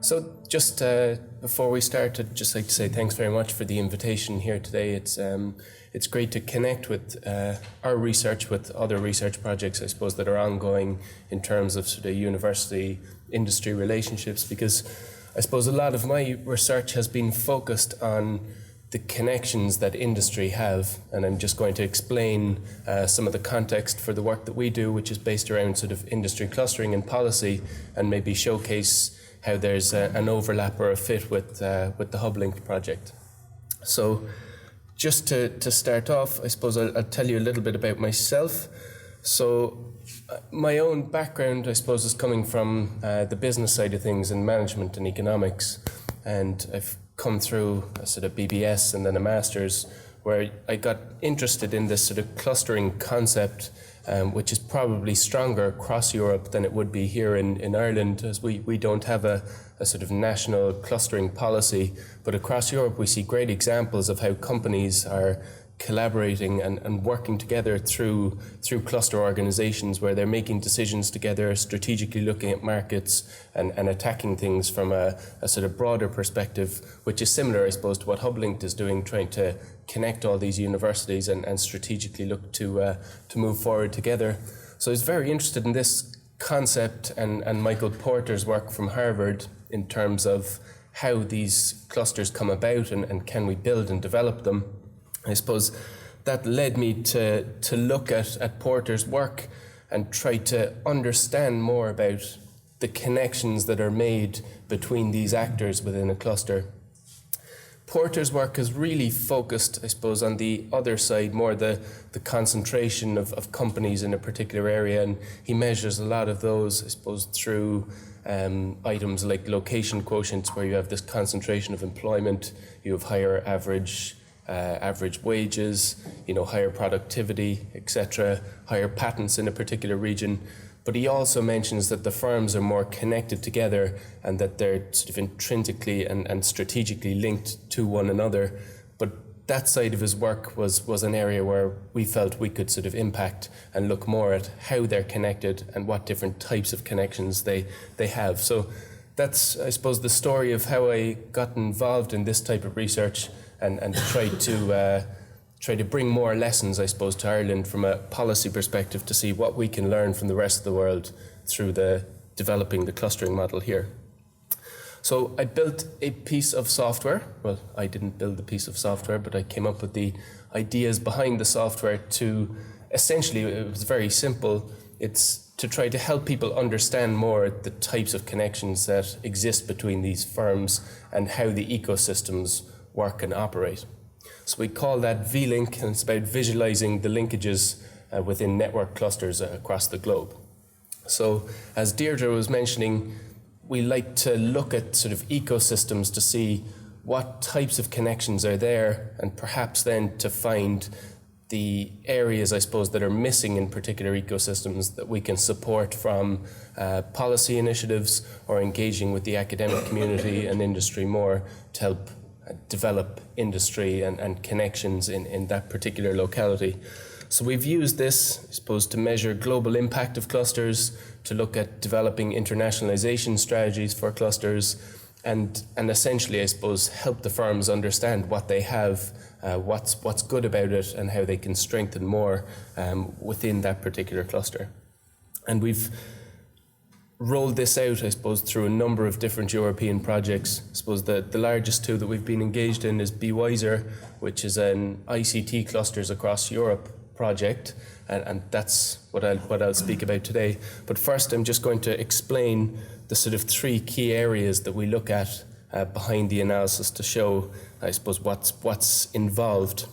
So just before we start, I'd just like to say thanks very much for the invitation here today. It's great to connect with our research with other research projects, I suppose, that are ongoing in terms of sort of university-industry relationships, because I suppose a lot of my research has been focused on the connections that industry have, and I'm just going to explain some of the context for the work that we do, which is based around sort of industry clustering and policy, and maybe showcase how there's an overlap or a fit with the HUBLinked project. So just to start off, I suppose I'll tell you a little bit about myself. So my own background, I suppose, is coming from the business side of things in management and economics, and I've come through a sort of BBS and then a master's, where I got interested in this sort of clustering concept, which is probably stronger across Europe than it would be here in Ireland, as we don't have a sort of national clustering policy. But across Europe we see great examples of how companies are collaborating and working together through cluster organizations, where they're making decisions together, strategically looking at markets and attacking things from a sort of broader perspective, which is similar, I suppose, to what HUBLinked is doing, trying to connect all these universities and strategically look to move forward together. So I was very interested in this concept and Michael Porter's work from Harvard in terms of how these clusters come about and can we build and develop them. I suppose that led me to look at Porter's work and try to understand more about the connections that are made between these actors within a cluster. Porter's work is really focused, I suppose, on the other side, more the concentration of companies in a particular area, and he measures a lot of those, I suppose, through items like location quotients, where you have this concentration of employment, you have higher average wages, higher productivity, etc., higher patents in a particular region. But he also mentions that the firms are more connected together and that they're sort of intrinsically and strategically linked to one another. But that side of his work was an area where we felt we could sort of impact and look more at how they're connected and what different types of connections they have. So that's, I suppose, the story of how I got involved in this type of research and try to bring more lessons, I suppose, to Ireland from a policy perspective to see what we can learn from the rest of the world through developing the clustering model here. So I built a piece of software. Well, I didn't build the piece of software, but I came up with the ideas behind the software to essentially, it was very simple. It's to try to help people understand more the types of connections that exist between these firms and how the ecosystems work and operate. So we call that VLink, and it's about visualizing the linkages within network clusters across the globe. So as Deirdre was mentioning, we like to look at sort of ecosystems to see what types of connections are there, and perhaps then to find the areas, I suppose, that are missing in particular ecosystems that we can support from policy initiatives or engaging with the academic community and industry more to help develop industry and connections in that particular locality. So we've used this, I suppose, to measure global impact of clusters, to look at developing internationalization strategies for clusters, and essentially, I suppose, help the firms understand what they have, what's good about it, and how they can strengthen more within that particular cluster. And we've rolled this out, I suppose, through a number of different European projects. I suppose the largest two that we've been engaged in is Be Wiser, which is an ICT Clusters across Europe project, and that's what I'll speak about today. But first, I'm just going to explain the sort of three key areas that we look at behind the analysis to show, I suppose, what's involved.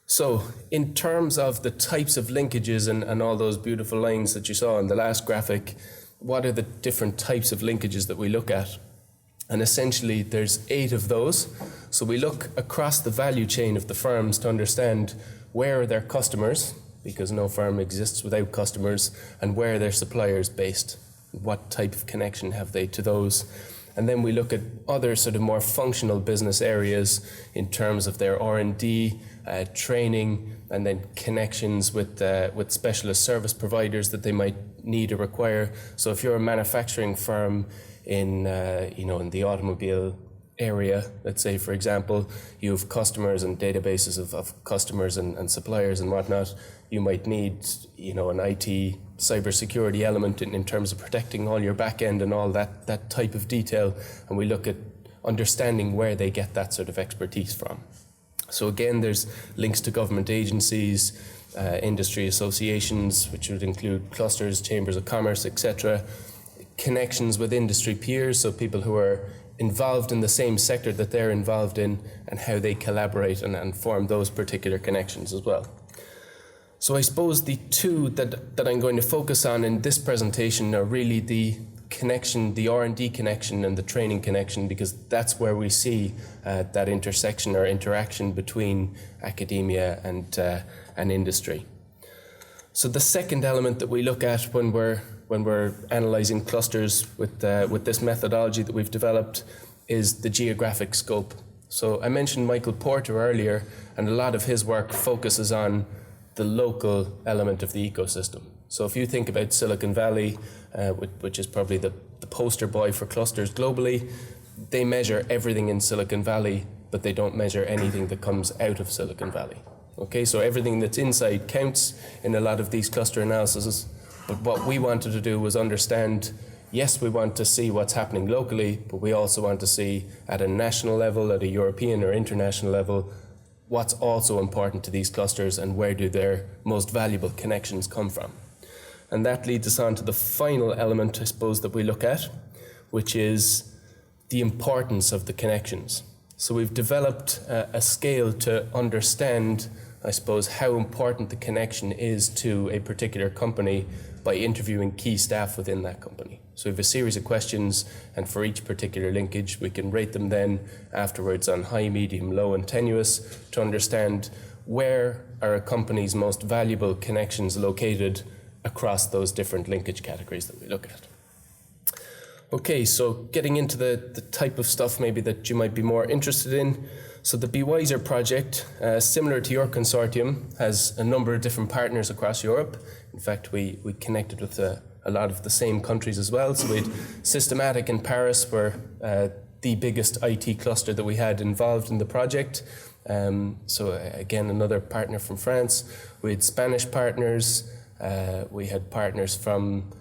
So in terms of the types of linkages and all those beautiful lines that you saw in the last graphic, what are the different types of linkages that we look at? And essentially there's 8 of those. So we look across the value chain of the firms to understand where are their customers, because no firm exists without customers, and where are their suppliers based, what type of connection have they to those. And then we look at other sort of more functional business areas in terms of their R&D, training, and then connections with specialist service providers that they might need or require. So if you're a manufacturing firm, in in the automobile area. Let's say, for example, you have customers and databases of customers and suppliers and whatnot. You might need, an IT cybersecurity element in terms of protecting all your back end and all that type of detail. And we look at understanding where they get that sort of expertise from. So again, there's links to government agencies, industry associations, which would include clusters, chambers of commerce, etc. Connections with industry peers, so people who are involved in the same sector that they're involved in, and how they collaborate and form those particular connections as well. So I suppose the two that I'm going to focus on in this presentation are really the connection, the R&D connection and the training connection, because that's where we see that intersection or interaction between academia and industry. So the second element that we look at when we're analysing clusters with this methodology that we've developed is the geographic scope. So I mentioned Michael Porter earlier, and a lot of his work focuses on the local element of the ecosystem. So if you think about Silicon Valley, which is probably the poster boy for clusters globally, they measure everything in Silicon Valley, but they don't measure anything that comes out of Silicon Valley. Okay, so everything that's inside counts in a lot of these cluster analyses. But what we wanted to do was understand, yes, we want to see what's happening locally, but we also want to see at a national level, at a European or international level, what's also important to these clusters and where do their most valuable connections come from. And that leads us on to the final element, I suppose, that we look at, which is the importance of the connections. So we've developed a scale to understand, I suppose, how important the connection is to a particular company by interviewing key staff within that company. So we have a series of questions, and for each particular linkage, we can rate them then afterwards on high, medium, low, and tenuous to understand where are a company's most valuable connections located across those different linkage categories that we look at. Okay, so getting into the type of stuff maybe that you might be more interested in. So the Be Wiser project, similar to your consortium, has a number of different partners across Europe. In fact, we connected with a lot of the same countries as well. So we had Systematic in Paris, were the biggest IT cluster that we had involved in the project. So again, another partner from France. We had Spanish partners. We had partners from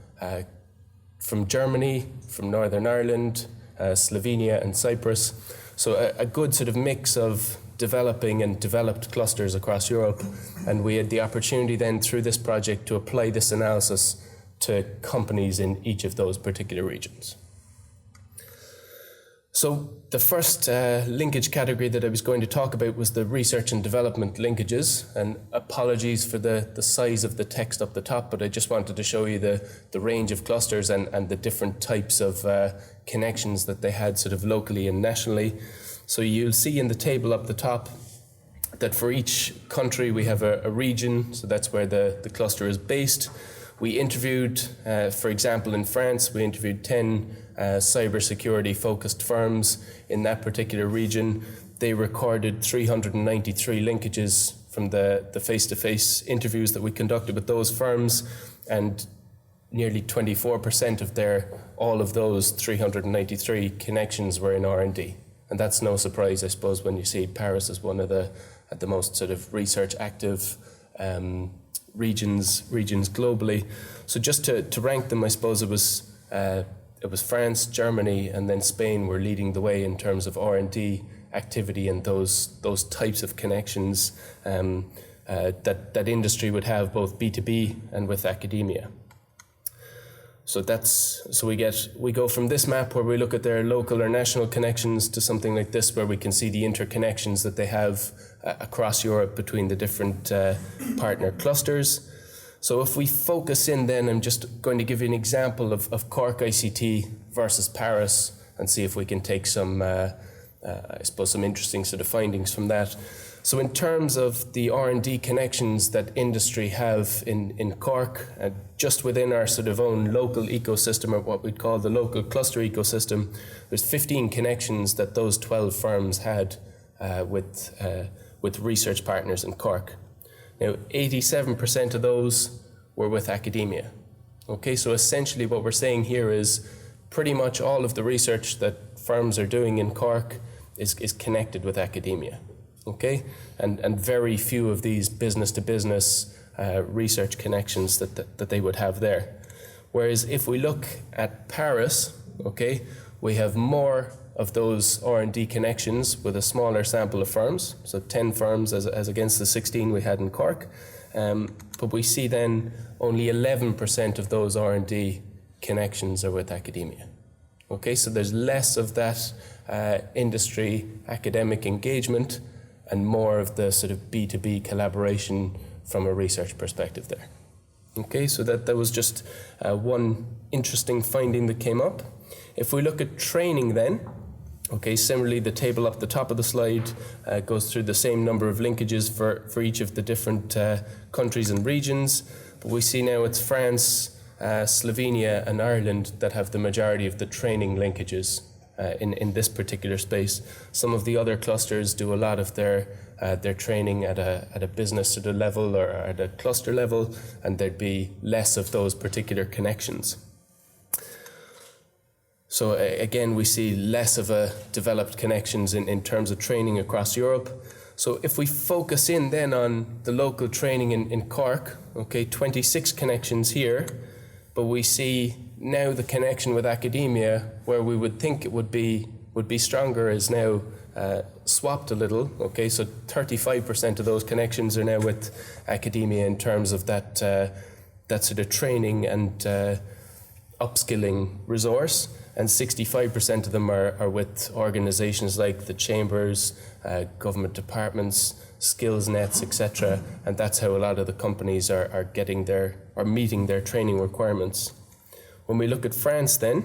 Germany, from Northern Ireland, Slovenia and Cyprus. So a good sort of mix of developing and developed clusters across Europe. And we had the opportunity then through this project to apply this analysis to companies in each of those particular regions. So the first linkage category that I was going to talk about was the research and development linkages. And apologies for the size of the text up the top, but I just wanted to show you the range of clusters and the different types of connections that they had sort of locally and nationally. So you'll see in the table up the top that for each country we have a region, so that's where the cluster is based. We interviewed, for example, in France, we interviewed 10 cybersecurity focused firms in that particular region. They recorded 393 linkages from the face-to-face interviews that we conducted with those firms, and nearly 24% of all of those 393 connections were in R&D. And that's no surprise, I suppose, when you see Paris as one of the most sort of research active regions globally. So just to rank them, I suppose it was France, Germany, and then Spain were leading the way in terms of R&D activity and those types of connections that industry would have both B2B and with academia. So we go from this map where we look at their local or national connections to something like this where we can see the interconnections that they have across Europe between the different partner clusters. So if we focus in then, I'm just going to give you an example of Cork ICT versus Paris and see if we can take some, I suppose, some interesting sort of findings from that. So in terms of the R&D connections that industry have in Cork, just within our sort of own local ecosystem, or what we'd call the local cluster ecosystem, there's 15 connections that those 12 firms had with research partners in Cork. Now, 87% of those were with academia. Okay, so essentially what we're saying here is pretty much all of the research that firms are doing in Cork is connected with academia, okay? And very few of these business-to-business research connections that they would have there. Whereas if we look at Paris, okay, we have more of those R&D connections with a smaller sample of firms, so 10 firms as against the 16 we had in Cork. But we see then only 11% of those R&D connections are with academia. Okay, so there's less of that industry academic engagement and more of the sort of B2B collaboration from a research perspective there. Okay, so that was just one interesting finding that came up. If we look at training then, okay, similarly the table up the top of the slide goes through the same number of linkages for each of the different countries and regions. But we see now it's France, Slovenia and Ireland that have the majority of the training linkages in this particular space. Some of the other clusters do a lot of their training at a business sort of level or at a cluster level, and there'd be less of those particular connections. So again, we see less of a developed connections in terms of training across Europe. So if we focus in then on the local training in Cork, okay, 26 connections here, but we see now the connection with academia, where we would think it would be stronger, is now swapped a little. Okay, so 35% of those connections are now with academia in terms of that sort of training and upskilling resource, and 65% of them are with organisations like the chambers, government departments, skills nets, etc. And that's how a lot of the companies are meeting their training requirements. When we look at France then,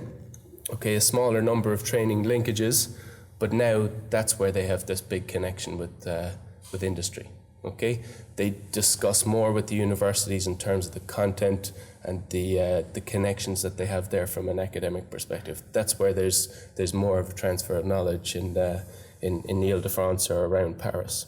okay, a smaller number of training linkages, but now that's where they have this big connection with industry. Okay, they discuss more with the universities in terms of the content and the connections that they have there from an academic perspective. That's where there's more of a transfer of knowledge in Ile-de-France or around Paris.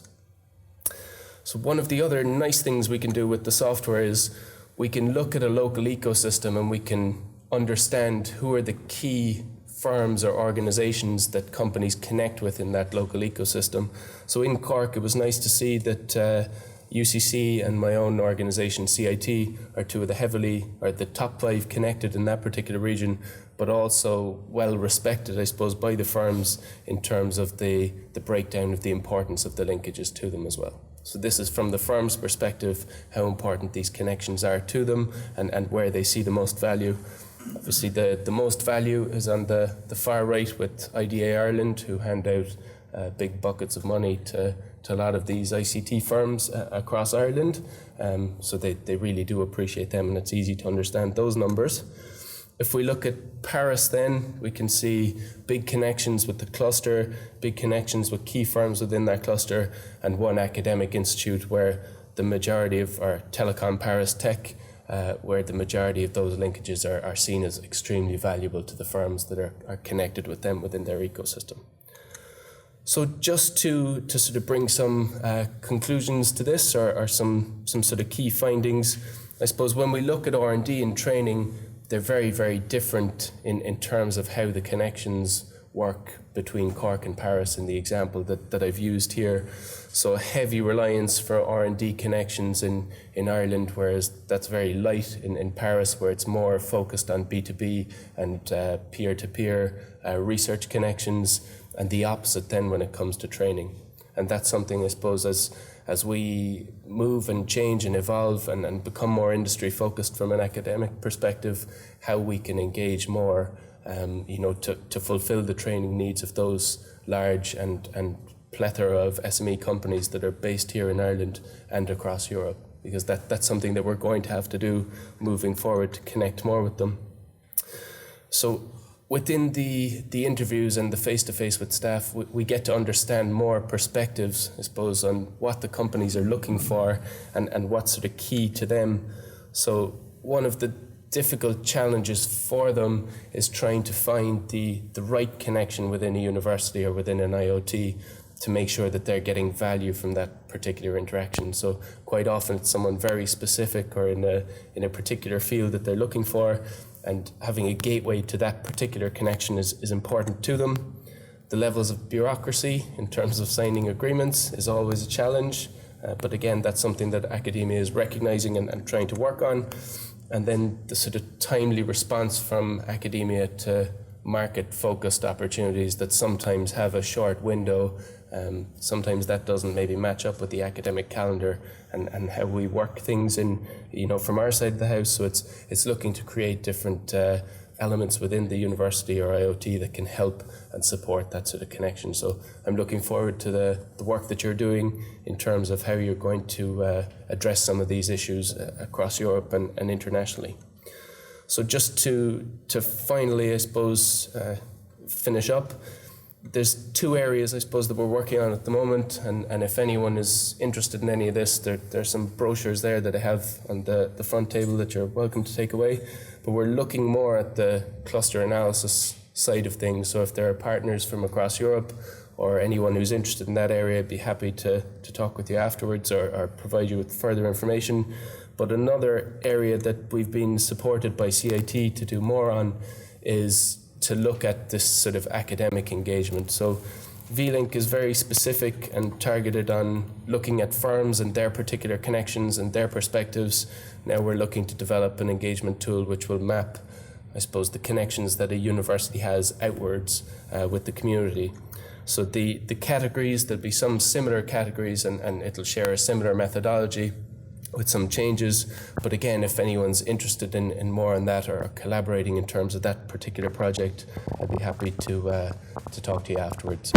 So one of the other nice things we can do with the software is we can look at a local ecosystem and we can understand who are the key firms or organizations that companies connect with in that local ecosystem. So in Cork, it was nice to see that UCC and my own organization, CIT, are two of the top 5 connected in that particular region, but also well respected, I suppose, by the firms in terms of the breakdown of the importance of the linkages to them as well. So this is from the firm's perspective, how important these connections are to them and where they see the most value. Obviously, the most value is on the far right with IDA Ireland, who hand out big buckets of money to a lot of these ICT firms across Ireland. So they really do appreciate them, and it's easy to understand those numbers. If we look at Paris then, we can see big connections with the cluster, big connections with key firms within that cluster, and one academic institute where the majority of our Telecom Paris Tech, where the majority of those linkages are seen as extremely valuable to the firms that are connected with them within their ecosystem. So just to sort of bring some conclusions to this, or some sort of key findings, I suppose when we look at R&D and training, they're very, very different in terms of how the connections work between Cork and Paris in the example that I've used here. So a heavy reliance for R&D connections in Ireland, whereas that's very light in Paris, where it's more focused on B2B and peer-to-peer research connections, and the opposite then when it comes to training. And that's something, I suppose, as we move and change and evolve and become more industry focused from an academic perspective, how we can engage more to fulfill the training needs of those large and plethora of SME companies that are based here in Ireland and across Europe, because that's something that we're going to have to do moving forward to connect more with them. So within the interviews and the face-to-face with staff, we get to understand more perspectives, I suppose, on what the companies are looking for and what's sort of key to them. So one of the difficult challenges for them is trying to find the right connection within a university or within an IoT to make sure that they're getting value from that particular interaction. So quite often it's someone very specific or in a particular field that they're looking for, and having a gateway to that particular connection is important to them. The levels of bureaucracy in terms of signing agreements is always a challenge, but again, that's something that academia is recognizing and trying to work on. And then the sort of timely response from academia to market-focused opportunities that sometimes have a short window. Sometimes that doesn't maybe match up with the academic calendar and how we work things in, from our side of the house. So it's looking to create different elements within the university or IoT that can help and support that sort of connection. So I'm looking forward to the work that you're doing in terms of how you're going to address some of these issues across Europe and internationally. So just to finally, I suppose, finish up, there's two areas, I suppose, that we're working on at the moment, and if anyone is interested in any of this, there's some brochures there that I have on the front table that you're welcome to take away. But we're looking more at the cluster analysis side of things. So if there are partners from across Europe or anyone who's interested in that area, I'd be happy to talk with you afterwards or provide you with further information. But another area that we've been supported by CIT to do more on is to look at this sort of academic engagement. So VLink is very specific and targeted on looking at firms and their particular connections and their perspectives. Now we're looking to develop an engagement tool which will map, I suppose, the connections that a university has outwards with the community. So the categories, there'll be some similar categories and it'll share a similar methodology with some changes. But again, if anyone's interested in more on that or collaborating in terms of that particular project, I'd be happy to talk to you afterwards.